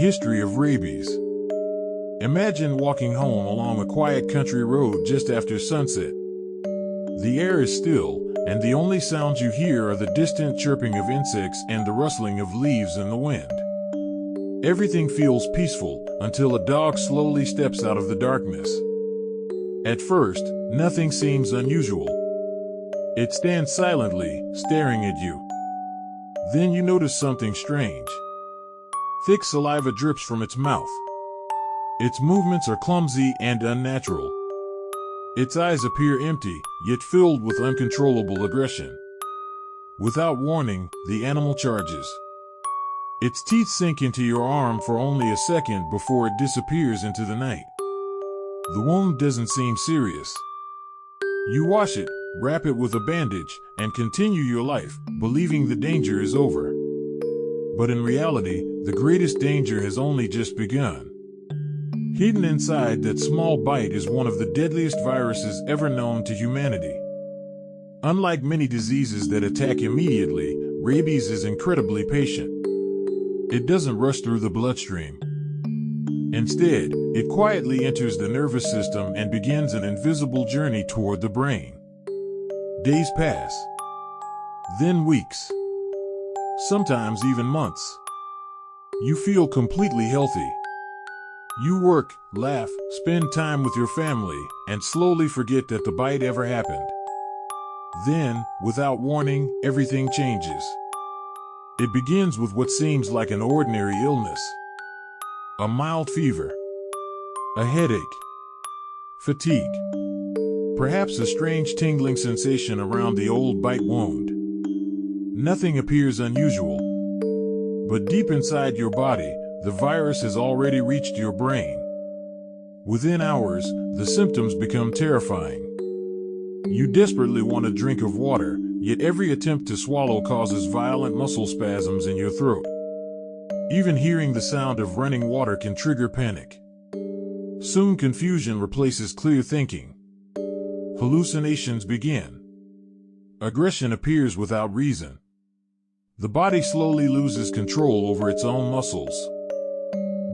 history of rabies. Imagine walking home along a quiet country road just after sunset. The air is still, and the only sounds you hear are the distant chirping of insects and the rustling of leaves in the wind. Everything feels peaceful until a dog slowly steps out of the darkness. At first, nothing seems unusual. It stands silently, staring at you. Then you notice something strange. Thick saliva drips from its mouth. Its movements are clumsy and unnatural. Its eyes appear empty, yet filled with uncontrollable aggression. Without warning, the animal charges. Its teeth sink into your arm for only a second before it disappears into the night. The wound doesn't seem serious. You wash it, wrap it with a bandage, and continue your life, believing the danger is over. But in reality, the greatest danger has only just begun. Hidden inside that small bite is one of the deadliest viruses ever known to humanity. Unlike many diseases that attack immediately, rabies is incredibly patient. It doesn't rush through the bloodstream. Instead, it quietly enters the nervous system and begins an invisible journey toward the brain. Days pass. Then weeks. Sometimes even months. You feel completely healthy. You work, laugh, spend time with your family, and slowly forget that the bite ever happened. Then, without warning, everything changes. It begins with what seems like an ordinary illness. A mild fever. A headache. Fatigue. Perhaps a strange tingling sensation around the old bite wound. Nothing appears unusual. But deep inside your body, the virus has already reached your brain. Within hours, the symptoms become terrifying. You desperately want a drink of water, yet every attempt to swallow causes violent muscle spasms in your throat. Even hearing the sound of running water can trigger panic. Soon confusion replaces clear thinking. Hallucinations begin. Aggression appears without reason. The body slowly loses control over its own muscles.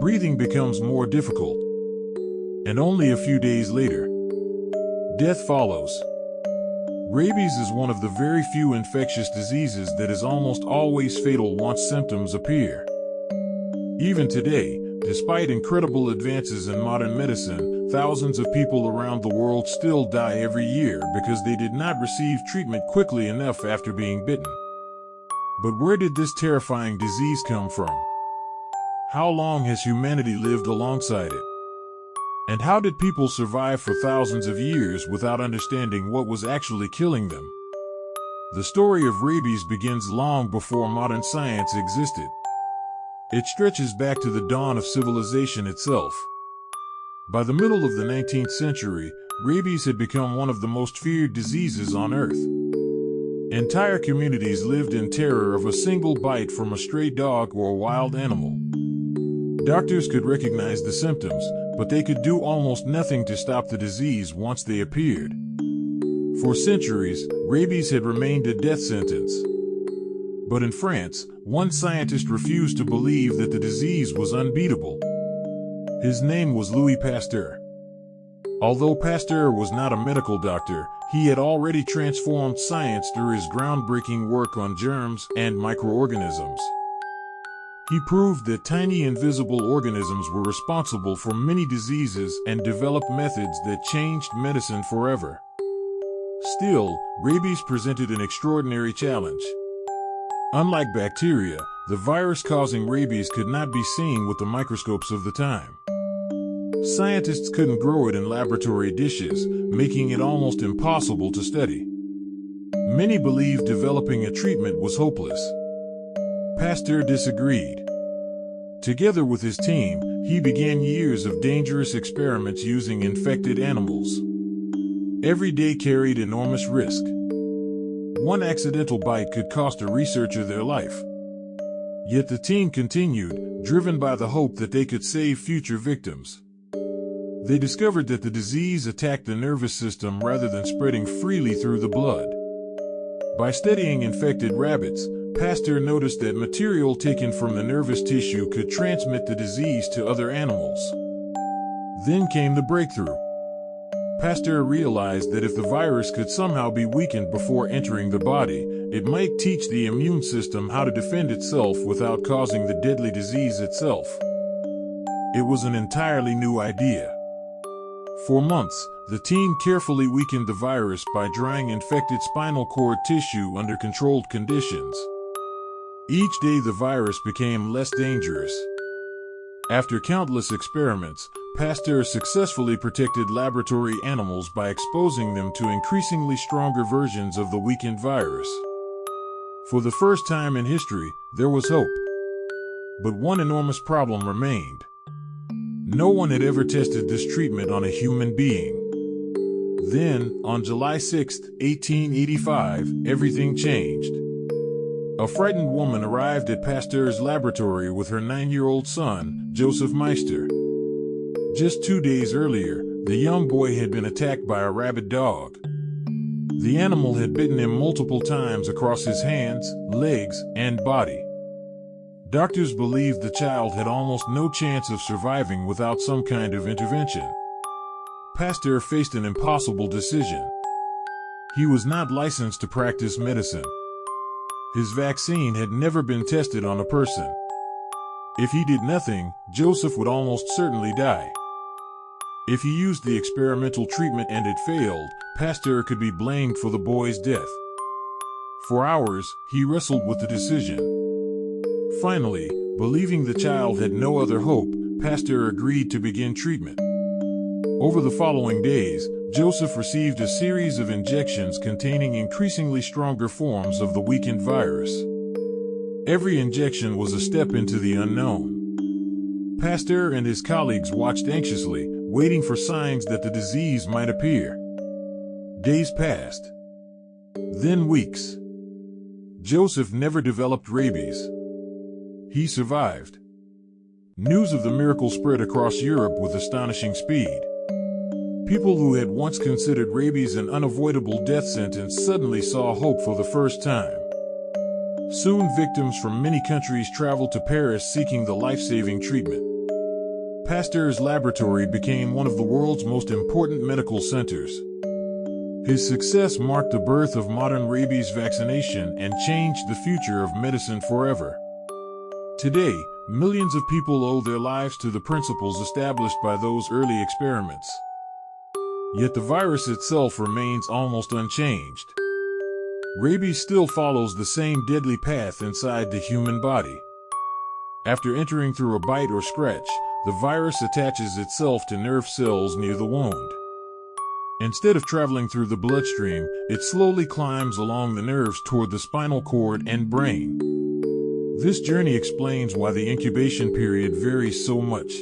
Breathing becomes more difficult. And only a few days later, death follows. Rabies is one of the very few infectious diseases that is almost always fatal once symptoms appear. Even today, despite incredible advances in modern medicine, thousands of people around the world still die every year because they did not receive treatment quickly enough after being bitten. But where did this terrifying disease come from? How long has humanity lived alongside it? And how did people survive for thousands of years without understanding what was actually killing them? The story of rabies begins long before modern science existed. It stretches back to the dawn of civilization itself. By the middle of the 19th century, rabies had become one of the most feared diseases on Earth. Entire communities lived in terror of a single bite from a stray dog or a wild animal. Doctors could recognize the symptoms, but they could do almost nothing to stop the disease once they appeared. For centuries, rabies had remained a death sentence. But in France, one scientist refused to believe that the disease was unbeatable. His name was Louis Pasteur. Although Pasteur was not a medical doctor, he had already transformed science through his groundbreaking work on germs and microorganisms. He proved that tiny invisible organisms were responsible for many diseases and developed methods that changed medicine forever. Still, rabies presented an extraordinary challenge. Unlike bacteria, the virus causing rabies could not be seen with the microscopes of the time. Scientists couldn't grow it in laboratory dishes, making it almost impossible to study. Many believed developing a treatment was hopeless. Pasteur disagreed. Together with his team, he began years of dangerous experiments using infected animals. Every day carried enormous risk. One accidental bite could cost a researcher their life. Yet the team continued, driven by the hope that they could save future victims. They discovered that the disease attacked the nervous system rather than spreading freely through the blood. By studying infected rabbits, Pasteur noticed that material taken from the nervous tissue could transmit the disease to other animals. Then came the breakthrough. Pasteur realized that if the virus could somehow be weakened before entering the body, it might teach the immune system how to defend itself without causing the deadly disease itself. It was an entirely new idea. For months, the team carefully weakened the virus by drying infected spinal cord tissue under controlled conditions. Each day the virus became less dangerous. After countless experiments, Pasteur successfully protected laboratory animals by exposing them to increasingly stronger versions of the weakened virus. For the first time in history, there was hope. But one enormous problem remained. No one had ever tested this treatment on a human being. Then, on July 6, 1885, everything changed. A frightened woman arrived at Pasteur's laboratory with her 9-year-old son, Joseph Meister. Just 2 days earlier, the young boy had been attacked by a rabid dog. The animal had bitten him multiple times across his hands, legs, and body. Doctors believed the child had almost no chance of surviving without some kind of intervention. Pasteur faced an impossible decision. He was not licensed to practice medicine. His vaccine had never been tested on a person. If he did nothing, Joseph would almost certainly die. If he used the experimental treatment and it failed, Pasteur could be blamed for the boy's death. For hours, he wrestled with the decision. Finally, believing the child had no other hope, Pasteur agreed to begin treatment. Over the following days, Joseph received a series of injections containing increasingly stronger forms of the weakened virus. Every injection was a step into the unknown. Pasteur and his colleagues watched anxiously, waiting for signs that the disease might appear. Days passed. Then weeks. Joseph never developed rabies. He survived. News of the miracle spread across Europe with astonishing speed. People who had once considered rabies an unavoidable death sentence suddenly saw hope for the first time. Soon victims from many countries traveled to Paris seeking the life-saving treatment. Pasteur's laboratory became one of the world's most important medical centers. His success marked the birth of modern rabies vaccination and changed the future of medicine forever. Today, millions of people owe their lives to the principles established by those early experiments. Yet the virus itself remains almost unchanged. Rabies still follows the same deadly path inside the human body. After entering through a bite or scratch, the virus attaches itself to nerve cells near the wound. Instead of traveling through the bloodstream, it slowly climbs along the nerves toward the spinal cord and brain. This journey explains why the incubation period varies so much.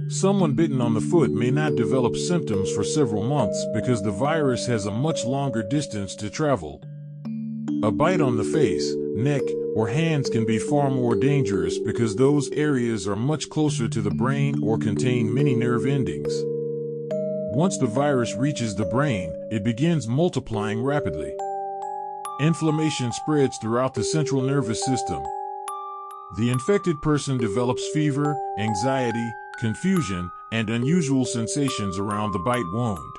Someone bitten on the foot may not develop symptoms for several months because the virus has a much longer distance to travel. A bite on the face, neck, or hands can be far more dangerous because those areas are much closer to the brain or contain many nerve endings. Once the virus reaches the brain, it begins multiplying rapidly. Inflammation spreads throughout the central nervous system. The infected person develops fever, anxiety, confusion, and unusual sensations around the bite wound.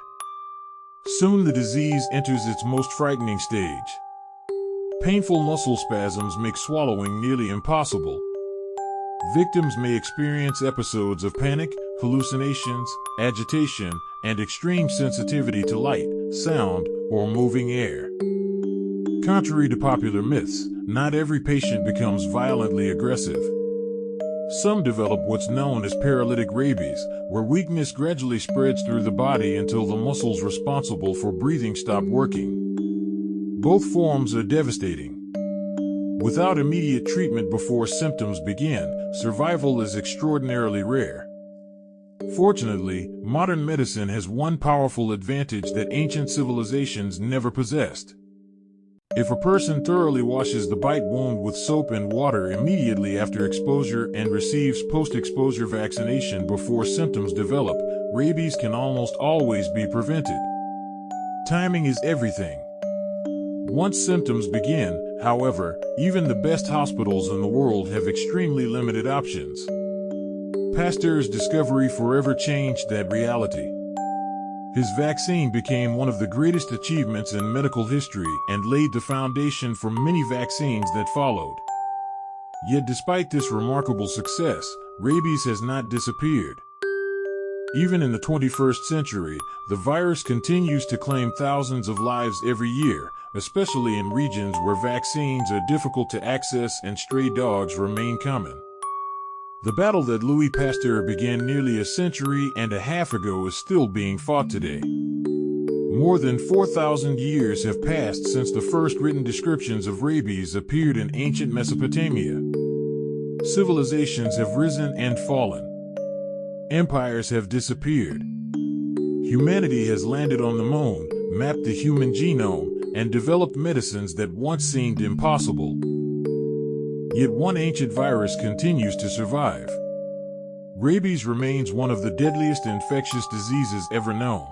Soon the disease enters its most frightening stage. Painful muscle spasms make swallowing nearly impossible. Victims may experience episodes of panic, hallucinations, agitation, and extreme sensitivity to light, sound, or moving air. Contrary to popular myths, not every patient becomes violently aggressive. Some develop what's known as paralytic rabies, where weakness gradually spreads through the body until the muscles responsible for breathing stop working. Both forms are devastating. Without immediate treatment before symptoms begin, survival is extraordinarily rare. Fortunately, modern medicine has one powerful advantage that ancient civilizations never possessed. If a person thoroughly washes the bite wound with soap and water immediately after exposure and receives post-exposure vaccination before symptoms develop, rabies can almost always be prevented. Timing is everything. Once symptoms begin, however, even the best hospitals in the world have extremely limited options. Pasteur's discovery forever changed that reality. His vaccine became one of the greatest achievements in medical history and laid the foundation for many vaccines that followed. Yet despite this remarkable success, rabies has not disappeared. Even in the 21st century, the virus continues to claim thousands of lives every year, especially in regions where vaccines are difficult to access and stray dogs remain common. The battle that Louis Pasteur began nearly a century and a half ago is still being fought today. More than 4,000 years have passed since the first written descriptions of rabies appeared in ancient Mesopotamia. Civilizations have risen and fallen. Empires have disappeared. Humanity has landed on the moon, mapped the human genome, and developed medicines that once seemed impossible. Yet one ancient virus continues to survive. Rabies remains one of the deadliest infectious diseases ever known.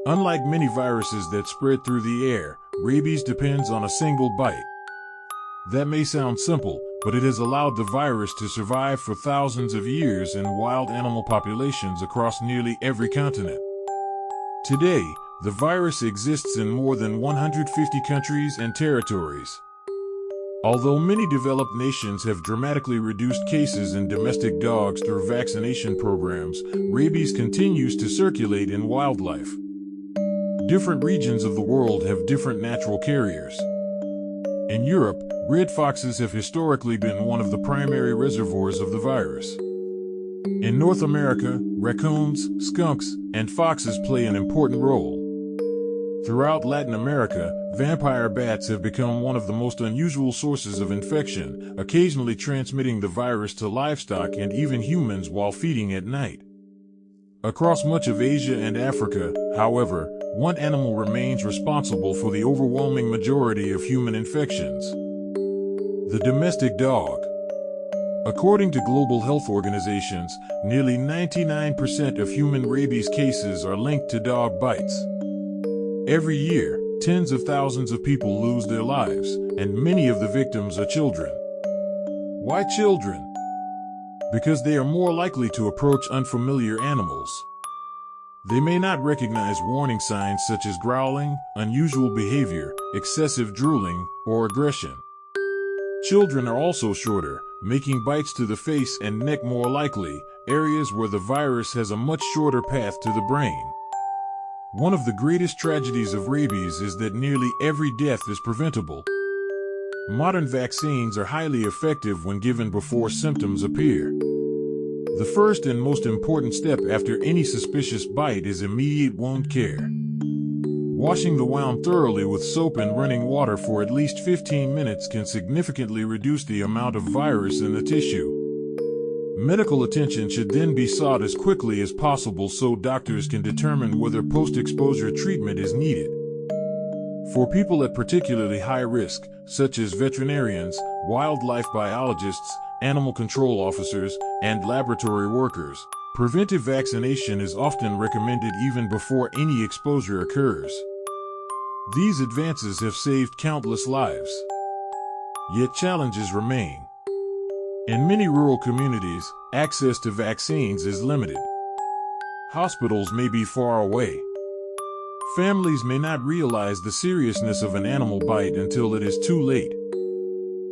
Unlike many viruses that spread through the air, rabies depends on a single bite. That may sound simple, but it has allowed the virus to survive for thousands of years in wild animal populations across nearly every continent. Today, the virus exists in more than 150 countries and territories. Although many developed nations have dramatically reduced cases in domestic dogs through vaccination programs, rabies continues to circulate in wildlife. Different regions of the world have different natural carriers. In Europe, red foxes have historically been one of the primary reservoirs of the virus. In North America, raccoons, skunks, and foxes play an important role. Throughout Latin America, vampire bats have become one of the most unusual sources of infection, occasionally transmitting the virus to livestock and even humans while feeding at night. Across much of Asia and Africa, however, one animal remains responsible for the overwhelming majority of human infections: the domestic dog. According to global health organizations, nearly 99% of human rabies cases are linked to dog bites. Every year, tens of thousands of people lose their lives, and many of the victims are children. Why children? Because they are more likely to approach unfamiliar animals. They may not recognize warning signs such as growling, unusual behavior, excessive drooling, or aggression. Children are also shorter, making bites to the face and neck more likely, areas where the virus has a much shorter path to the brain. One of the greatest tragedies of rabies is that nearly every death is preventable. Modern vaccines are highly effective when given before symptoms appear. The first and most important step after any suspicious bite is immediate wound care. Washing the wound thoroughly with soap and running water for at least 15 minutes can significantly reduce the amount of virus in the tissue. Medical attention should then be sought as quickly as possible so doctors can determine whether post-exposure treatment is needed. For people at particularly high risk, such as veterinarians, wildlife biologists, animal control officers, and laboratory workers, preventive vaccination is often recommended even before any exposure occurs. These advances have saved countless lives. Yet challenges remain. In many rural communities, access to vaccines is limited. Hospitals may be far away. Families may not realize the seriousness of an animal bite until it is too late.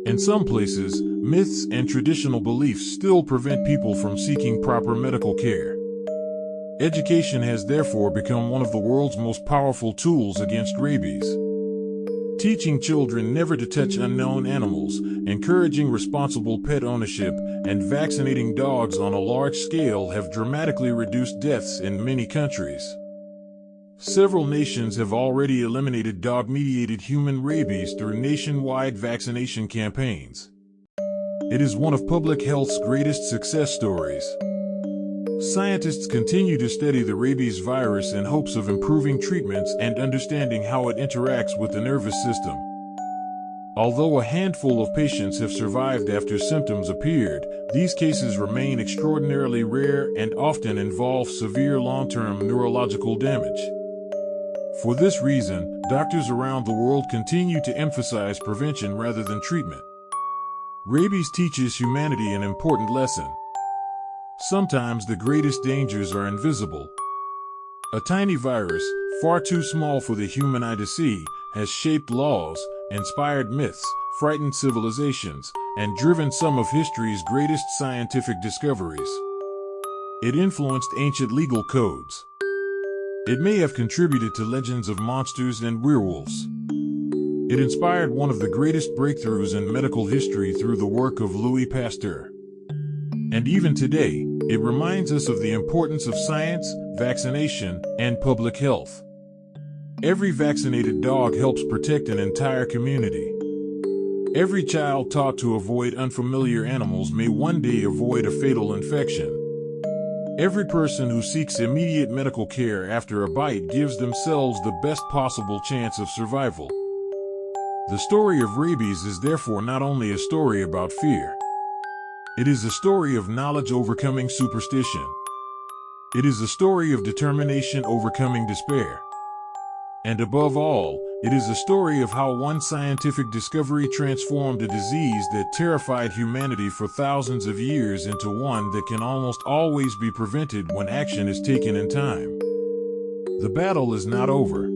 In some places, myths and traditional beliefs still prevent people from seeking proper medical care. Education has therefore become one of the world's most powerful tools against rabies. Teaching children never to touch unknown animals, encouraging responsible pet ownership, and vaccinating dogs on a large scale have dramatically reduced deaths in many countries. Several nations have already eliminated dog-mediated human rabies through nationwide vaccination campaigns. It is one of public health's greatest success stories. Scientists continue to study the rabies virus in hopes of improving treatments and understanding how it interacts with the nervous system. Although a handful of patients have survived after symptoms appeared, these cases remain extraordinarily rare and often involve severe long-term neurological damage. For this reason, doctors around the world continue to emphasize prevention rather than treatment. Rabies teaches humanity an important lesson. Sometimes the greatest dangers are invisible. A tiny virus, far too small for the human eye to see, has shaped laws, inspired myths, frightened civilizations, and driven some of history's greatest scientific discoveries. It influenced ancient legal codes. It may have contributed to legends of monsters and werewolves. It inspired one of the greatest breakthroughs in medical history through the work of Louis Pasteur. And even today, it reminds us of the importance of science, vaccination, and public health. Every vaccinated dog helps protect an entire community. Every child taught to avoid unfamiliar animals may one day avoid a fatal infection. Every person who seeks immediate medical care after a bite gives themselves the best possible chance of survival. The story of rabies is therefore not only a story about fear. It is a story of knowledge overcoming superstition. It is a story of determination overcoming despair. And above all, it is a story of how one scientific discovery transformed a disease that terrified humanity for thousands of years into one that can almost always be prevented when action is taken in time. The battle is not over.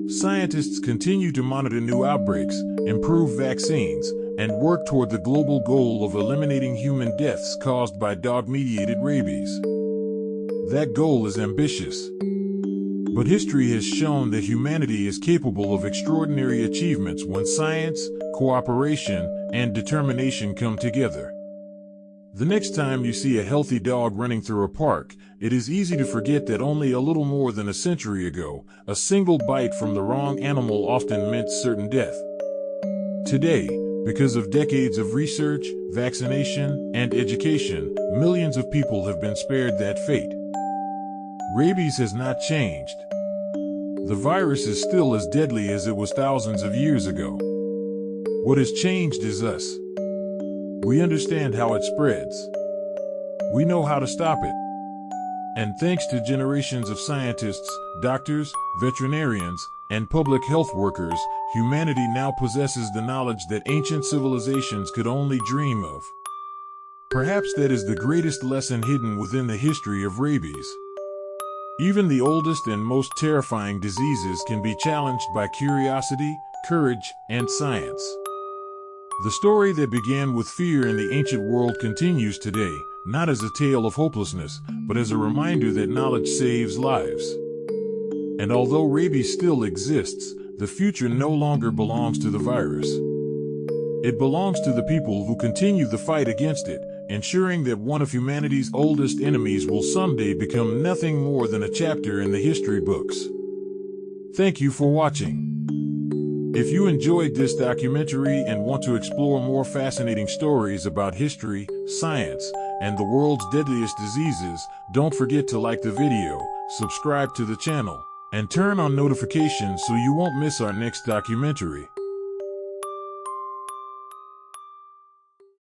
Scientists continue to monitor new outbreaks, improve vaccines, and work toward the global goal of eliminating human deaths caused by dog-mediated rabies. That goal is ambitious. But history has shown that humanity is capable of extraordinary achievements when science, cooperation, and determination come together. The next time you see a healthy dog running through a park, it is easy to forget that only a little more than a century ago, a single bite from the wrong animal often meant certain death. Today, because of decades of research, vaccination, and education, millions of people have been spared that fate. Rabies has not changed. The virus is still as deadly as it was thousands of years ago. What has changed is us. We understand how it spreads. We know how to stop it. And thanks to generations of scientists, doctors, veterinarians, and public health workers, humanity now possesses the knowledge that ancient civilizations could only dream of. Perhaps that is the greatest lesson hidden within the history of rabies. Even the oldest and most terrifying diseases can be challenged by curiosity, courage, and science. The story that began with fear in the ancient world continues today, not as a tale of hopelessness, but as a reminder that knowledge saves lives. And although rabies still exists, the future no longer belongs to the virus. It belongs to the people who continue the fight against it, ensuring that one of humanity's oldest enemies will someday become nothing more than a chapter in the history books. Thank you for watching. If you enjoyed this documentary and want to explore more fascinating stories about history, science, and the world's deadliest diseases, don't forget to like the video, subscribe to the channel, and turn on notifications so you won't miss our next documentary.